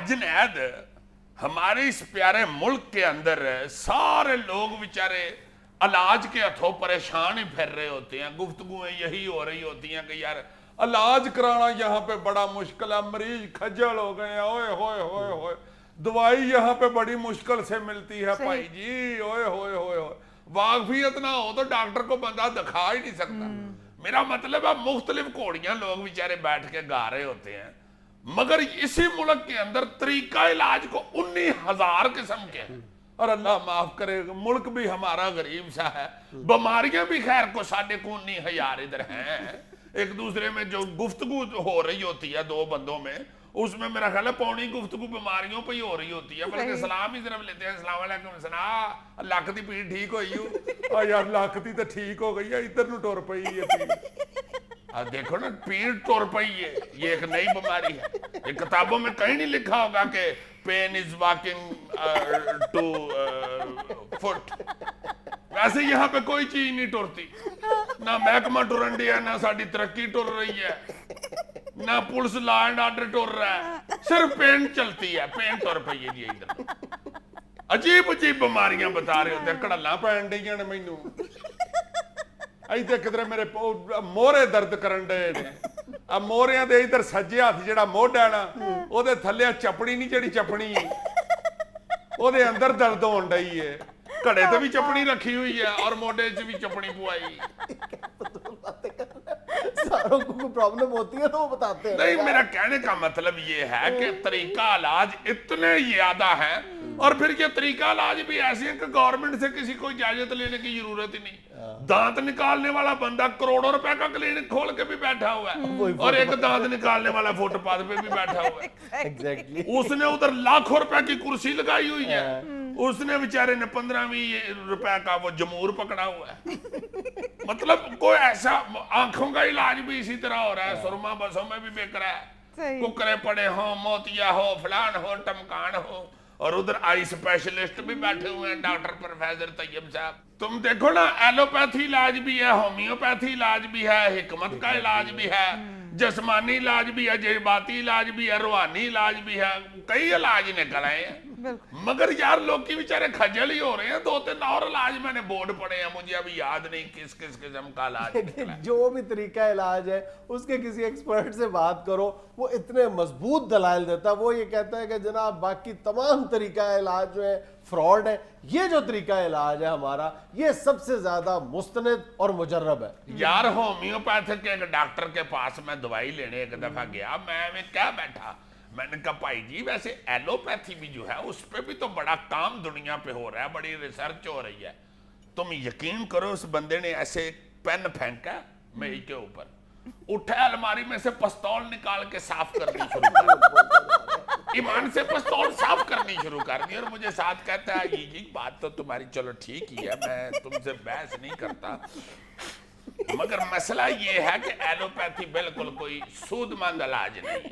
جنید ہمارے اس پیارے ملک کے اندر سارے لوگ بیچارے علاج کے ہتھوں پریشان ہی پھر رہے ہوتے ہیں, گفتگویں یہی ہو رہی ہوتی ہیں کہ یار علاج کرانا یہاں پہ بڑا مشکل ہے, مریض کھجل ہو گئے ہیں, اوئے ہوئے ہوئے ہوئے, دوائی یہاں پہ بڑی مشکل سے ملتی ہے بھائی جی, اوئے ہوئے ہوئے ہوئے, واقفیت نہ ہو تو ڈاکٹر کو بندہ دکھا ہی نہیں سکتا. میرا مطلب ہے مختلف کوڑیاں لوگ بیچارے بیٹھ کے گا رہے ہوتے ہیں, مگر اسی ملک کے اندر طریقہ علاج کو 19,000 قسم کے ہیں. اور اللہ معاف کرے, ملک بھی ہمارا غریب سا ہے, بیماریاں بھی خیر کو 19,500 ادھر ہیں. ایک دوسرے میں جو گفتگو ہو رہی ہوتی ہے دو بندوں میں, اس میں میرا خیال ہے پونی گفتگو بیماریوں پہ ہی ہو رہی ہوتی ہے, بلکہ سلام ہی صرف لیتے ہیں, السلام علیکم سنا لکھ دی پیڑ ٹھیک ہوئی ہو, یار لکھ دی تو ٹھیک ہو گئی ہے, ادھر نو ٹور پئی ہے, دیکھو نا پیڑ ٹور پئی ہے, یہ ایک نئی بیماری ہے. یہ کتابوں میں کہیں نہیں لکھا ہوگا کہ pen is walking to fit, ویسے یہاں پہ کوئی چیز نہیں ٹورتی, نہ محکمہ ٹورن دیا, نہ ساری ترقی ٹور رہی ہے, نہ police law and order tour رہا ہے, صرف پین چلتی ہے, پین ٹور پئی ہے جی ادھر. عجیب عجیب بیماریاں بتا رہے ہوتے ہیں, کڑلا پین ڈیاں نے مینوں, ایتھے کدھر میرے مورے درد کرن ڈے نے, اب موریاں دے ادھر سجے ہاتھ جڑا موڈا ہے نا, او دے تھلے چپڑی نہیں جڑی چپڑی, او دے اندر درد ہون ڈئی ہے, کڑے تے بھی چپڑی رکھی ہوئی ہے اور موڈے سے بھی چپڑی پوائی. ساروں کو کوئی پرابلم ہوتی ہے تو وہ بتاتے ہیں. نہیں, میرا کہنے کا مطلب یہ ہے کہ طریقہ علاج اتنے زیادہ ہیں, اور پھر یہ طریقہ علاج بھی ایسے ہیں کہ گورنمنٹ سے کسی کو اجازت لینے کی ضرورت ہی نہیں. دانت نکالنے والا بندہ کروڑوں روپے کا کلینک کھول کے بھی بیٹھا ہوا ہے, اور ایک دانت نکالنے والا فٹ پاتھ پہ بھی بیٹھا ہوا ہے. ایگزیکٹلی, اس نے ادھر لاکھوں روپے کی کرسی لگائی ہوئی ہے, اس نے بیچارے نے 15 روپے کا وہ جمور پکڑا ہوا ہے. مطلب کوئی ایسا, آنکھوں کا علاج بھی اسی طرح ہو رہا ہے, سرما بسوں میں بھی بک رہا ہے, ککرے پڑے ہوں, موتیا ہو, فلان ہو, ٹمکان ہو, اور ادھر آئی اسپیشلسٹ بھی بیٹھے ہوئے ہیں, ڈاکٹر پروفیسر طیب صاحب. تم دیکھو نا, ایلوپیتھی علاج بھی ہے, ہومیوپیتھی علاج بھی ہے, حکمت کا علاج بھی ہے, جسمانی علاج بھی ہے, جذباتی علاج بھی ہے, روحانی علاج بھی ہے, کئی علاج نکل آئے ہیں. مگر یار لوگ کی بیچارے کھجل ہی ہو رہے ہیں. 2-3 اور علاج میں نے بورڈ پڑے ہیں, مجھے ابھی یاد نہیں کس کس قسم کا علاج نکلا ہے. جو بھی طریقہ علاج ہے اس کے کسی ایکسپرٹ سے بات کرو, وہ اتنے مضبوط دلائل دیتا ہے. وہ یہ کہتا ہے کہ جناب باقی تمام طریقہ علاج جو ہے فراڈ ہے, یہ جو طریقہ علاج ہے ہمارا یہ سب سے زیادہ مستند اور مجرب ہے. یار ہومیوپیتھک کے ایک ڈاکٹر کے پاس میں دوائی لینے ایک دفعہ گیا, میں کیا بیٹھا, میں نے کہا بھائی جی ویسے ایلوپیتھی بھی جو ہے اس پہ بھی تو بڑا کام دنیا پہ ہو رہا ہے, بڑی ریسرچ ہو رہی ہے. تم یقین کرو اس بندے نے ایسے پین پھینکا میز کے اوپر, اٹھا الماری میں سے پستول نکال کے صاف کرنی شروع کر دی, ایمان سے پستول صاف کرنی شروع کر دی, اور مجھے ساتھ کہتا ہے یہ بات تو تمہاری چلو ٹھیک ہی ہے, میں تم سے بحث نہیں کرتا, مگر مسئلہ یہ ہے کہ ایلوپیتھی بالکل کوئی سود مند علاج نہیں.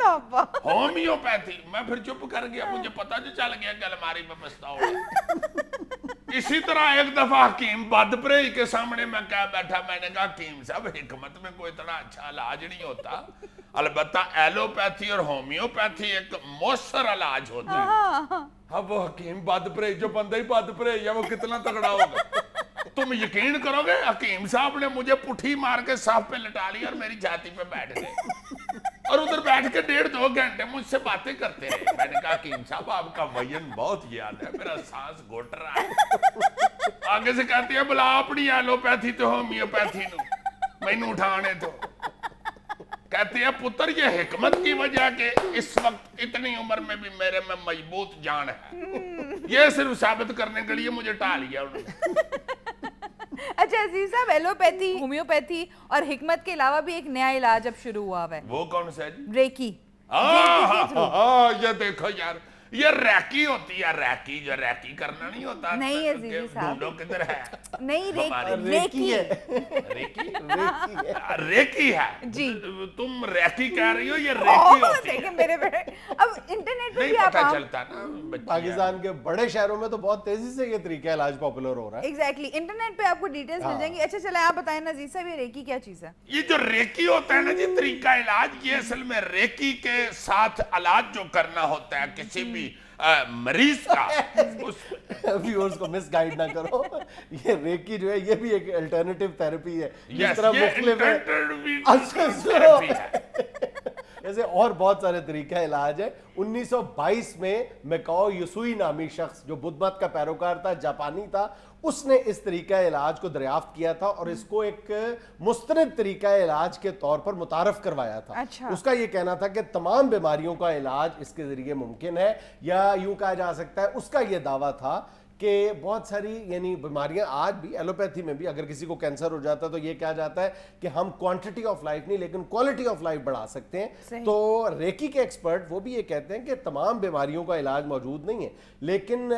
ہومیوپیتھی, میں پھر چپ کر گیا, مجھے پتا جو چل گیا کہ الماری میں پستول ہے. اسی طرح ایک دفعہ حکیم بدپرہی کے سامنے میں کیا بیٹھا, میں نے کہا حکیم صاحب حکمت میں کوئی اتنا اچھا علاج نہیں ہوتا, البتہ ایلوپیتھی اور ہومیوپیتھی ایک مؤثر علاج ہوتا ہے. اب وہ حکیم بدپرہی, جو بندہ ہی بدپرہی ہے وہ کتنا تگڑا ہوگا. تم یقین کرو گے حکیم صاحب نے مجھے پٹھی مار کے صاف پہ لٹا لی اور میری چھاتی پہ بیٹھ گئے, اور ادھر بیٹھ کے 1.5-2 گھنٹے مجھ سے باتیں کرتے رہے. میں نے کہا حکیم صاحب آپ کا وزن بہت زیادہ ہے, میرا سانس گھٹ رہا ہے. آگے سے کہتے ہیں بلا اپنی ایلوپیتھی تو ہومیوپیتھی نو مینوں اٹھانے تو. کہتے ہیں پتر یہ حکمت کی وجہ کہ اس وقت اتنی عمر میں بھی میرے میں مضبوط جان ہے, یہ صرف ثابت کرنے کے لیے مجھے ٹال لیا انہوں نے. اچھا عزیز صاحب, ایلوپیتھی, ہومیوپیتھی اور حکمت کے علاوہ بھی ایک نیا علاج اب شروع ہوا ہے, وہ کون سا جی؟ ریکی. یہ دیکھو یار, یہ ریکی ہوتی ہے, ریکی جو ریکی کرنا نہیں ہوتا. نہیں عزیزی صاحب, ڈھونڈو کدھر ہے. نہیں ریکی ہے, ریکی ریکی ہے. ریکی ہے جی. تم ریکی کہہ رہی ہو, یہ ریکی ہوتی ہے. دیکھیں میرے بیٹے, اب انٹرنیٹ پہ نہیں بھی آپ پتہ چلتا نا. پاکستان کے بڑے شہروں میں تو بہت تیزی سے یہ طریقہ علاج پاپولر ہو رہا ہے. ایگزیکٹلی, انٹرنیٹ پہ آپ کو ڈیٹیلز مل جائیں گی. اچھا چلیں آپ بتائیں عزیز صاحب, یہ ریکی کیا چیز ہے؟ یہ جو ریکی ہوتا ہے نا جی طریقہ علاج, یہ اصل میں ریکی کے ساتھ علاج جو کرنا ہوتا ہے کسی بھی مریض کا, ویورز کو مس گائیڈ نہ کرو. یہ ریکی جو ہے یہ بھی ایک الٹرنیٹیو تھیراپی ہے جس طرح مختلف ایسے اور بہت سارے طریقہ علاج ہے. 1922 میں میکاؤ یسوئی نامی شخص جو بدھ مت کا پیروکار تھا, جاپانی تھا, اس نے اس طریقہ علاج کو دریافت کیا تھا اور اس کو ایک مستند طریقہ علاج کے طور پر متعارف کروایا تھا. اس کا یہ کہنا تھا کہ تمام بیماریوں کا علاج اس کے ذریعے ممکن ہے, یا یوں کہا جا سکتا ہے اس کا یہ دعویٰ تھا کہ بہت ساری یعنی بیماریاں آج بھی ایلوپیتھی میں بھی اگر کسی کو کینسر ہو جاتا ہے تو یہ کہا جاتا ہے کہ ہم کوانٹٹی آف لائف نہیں لیکن کوالٹی آف لائف بڑھا سکتے ہیں. تو ریکی کے ایکسپرٹ وہ بھی یہ کہتے ہیں کہ تمام بیماریوں کا علاج موجود نہیں ہے, لیکن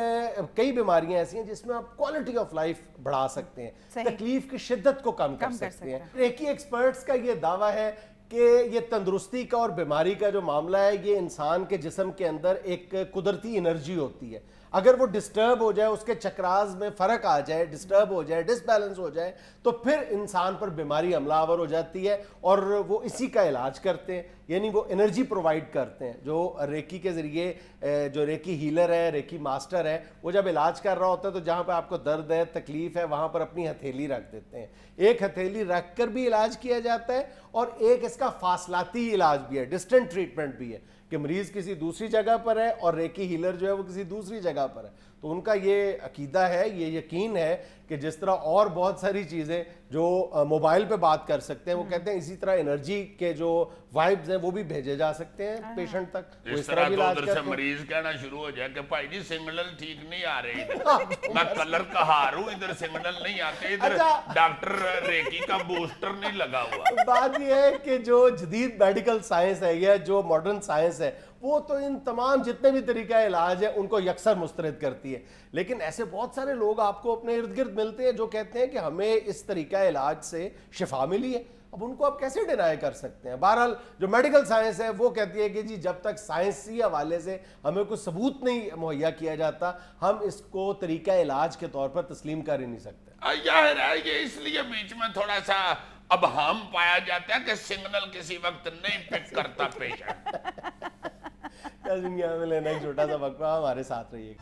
کئی بیماریاں ایسی ہیں جس میں آپ کوالٹی آف لائف بڑھا سکتے ہیں, تکلیف کی شدت کو کم کر سکتے ہیں. ریکی ایکسپرٹس کا یہ دعویٰ ہے کہ یہ تندرستی کا اور بیماری کا جو معاملہ ہے یہ انسان کے جسم کے اندر ایک قدرتی انرجی ہوتی ہے. اگر وہ ڈسٹرب ہو جائے, اس کے چکراز میں فرق آ جائے, ڈسٹرب ہو جائے, ڈس بیلنس ہو جائے, تو پھر انسان پر بیماری حملہ آور ہو جاتی ہے اور وہ اسی کا علاج کرتے ہیں, یعنی وہ انرجی پرووائڈ کرتے ہیں. جو ریکی کے ذریعے جو ریکی ہیلر ہے, ریکی ماسٹر ہے, وہ جب علاج کر رہا ہوتا ہے تو جہاں پہ آپ کو درد ہے, تکلیف ہے, وہاں پر اپنی ہتھیلی رکھ دیتے ہیں. ایک ہتھیلی رکھ کر بھی علاج کیا جاتا ہے اور ایک اس کا فاصلاتی علاج بھی ہے, ڈسٹنٹ ٹریٹمنٹ بھی ہے کہ مریض کسی دوسری جگہ پر ہے اور ریکی ہیلر جو ہے وہ کسی دوسری جگہ پر ہے. تو ان کا یہ عقیدہ ہے, یہ یقین ہے کہ جس طرح اور بہت ساری چیزیں جو موبائل پہ بات کر سکتے ہیں, وہ کہتے ہیں اسی طرح انرجی کے جو وائبز ہیں وہ بھی بھیجے جا سکتے ہیں پیشنٹ تک. اس طرح تو ادھر سے مریض کہنا شروع ہو جائے کہ بھائی جی سگنل ٹھیک نہیں آ رہے ادھر, میں کلر کا ہار ہوں, ادھر سگنل نہیں آتے, ادھر ڈاکٹر ریکی کا بوسٹر نہیں لگا ہوا. بات یہ ہے کہ جو جدید میڈیکل سائنس ہے یا جو ماڈرن سائنس ہے وہ تو ان تمام جتنے بھی طریقہ علاج ہے ان کو یکسر مسترد کرتی ہے, لیکن ایسے بہت سارے لوگ آپ کو اپنے ارد گرد ملتے ہیں جو کہتے ہیں کہ ہمیں اس طریقہ علاج سے شفا ملی ہے. اب ان کو آپ کیسے ڈینائی کر سکتے ہیں؟ بہرحال جو میڈیکل سائنس ہے وہ کہتی ہے کہ جی جب تک سائنسی حوالے سے ہمیں کوئی ثبوت نہیں مہیا کیا جاتا ہم اس کو طریقہ علاج کے طور پر تسلیم کر ہی نہیں سکتے. ظاہر ہے یہ اس لیے بیچ میں تھوڑا سا ابہام پایا جاتا ہے کہ سگنل کسی وقت نہیں پک کرتا پیشنٹ. دنیا میں لینا ایک چھوٹا سا وقفہ, ہمارے ساتھ رہیے.